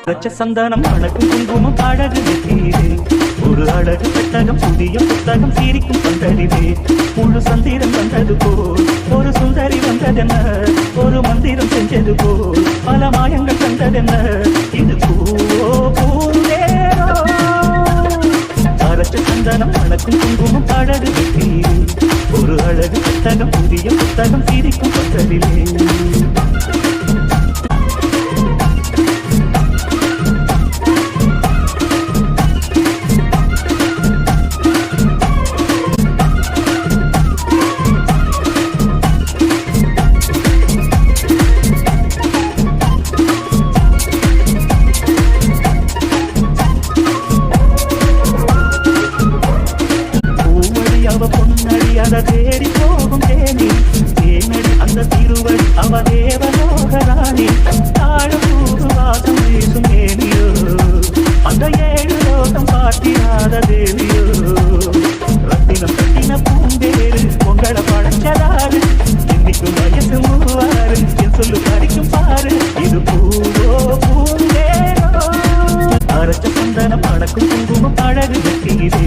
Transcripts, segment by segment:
சந்தனம் அழகும் குங்குமம் அழகு நெற்றியிலே ஒரு அழகு பெட்டகம் புதிய புத்தகம் சீரிக்கும் பந்தரிலே முழு சந்திரம் வந்தது போல் ஒரு சுந்தரி வந்ததென்ன ஒரு மந்திரம் செஞ்சது போல் பல மாயங்கள் தந்ததென்ன இது பூவோ பூந்தேரோ அரைச்ச சந்தனம் அழகும் குங்குமம் அழகு நெற்றியிலே ஒரு அழகு பெட்டகம் புதிய புத்தகம் சீரிக்கும் பந்தரிலே தேடி போகும் தேனி தேனடி அந்த திருவடி அவ தேவலோகராணி தாழப்பூர் வாசம் வீசும் தேனியோ அந்த ஏழு லோகம் காட்டியாத தேவியோ ரத்தினம் கட்டின பூந்தேரு பொங்கலை படைச்சதாரு இன்னைக்கும் வயசு மூவாரு என் சொல்லு பறிக்கும் பாரு இது பூவோ பூந்தேரோ அரைச்ச சந்தனம் அடக்கும் குங்குமம் அழகு நெற்றியிலே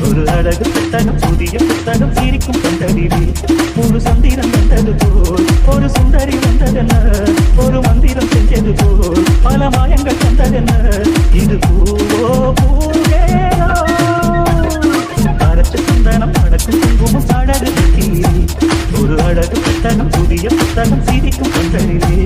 ஒரு அழகு புத்தகம் புதிய புத்தகம் சீரிக்கும் பந்தரிலே முழு சந்திரம் வந்தது போல் ஒரு சுந்தரி வந்ததென்ன ஒரு மந்திரம் செஞ்சது போல் பல மாயங்கள் தந்ததென்ன இது பூவோ பூவேரோ அரைச்ச சந்தனம் அடக்கும் குங்குமம் அழகு நெற்றியிலே ஒரு அழகு புத்தகம் புதிய புத்தகம் சீரிக்கும் பந்தரிலே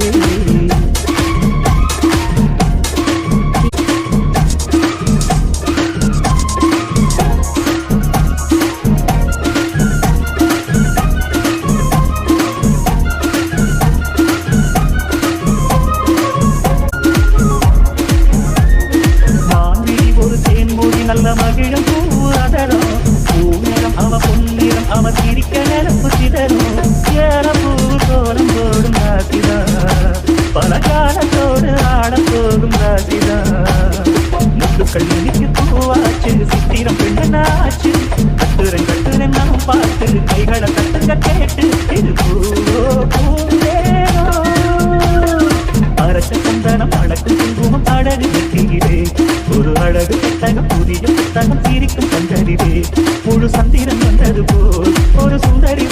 நல்ல மகிழும் பூதரும் பூநிறம் அவ பொன்னிறம் அவ சிரிக்க நெருப்பு சிதரும் ஏறப்பூ கோலம் போடும் ராசிதா பல காலத்தோடு ஆட போகும் ராசிதா முத்துக்கள் இனிக்கு பூவாச்சு சித்திரம் பெண்ணாச்சு கட்டுரன் கட்டுரன் நாம் பார்த்து கைகளை கட்டுங்க கேட்டு இது பூவோ பூவேரோ அரைச்ச சந்தனம் அடக்கும் குங்குமம் அழகு நெற்றியிலே ஒரு அழகு புத்தகம் புதிய புத்தகம் சீரிக்கும் பந்தரிலே முழு சந்திரன் வந்தது போல் ஒரு சுந்தரி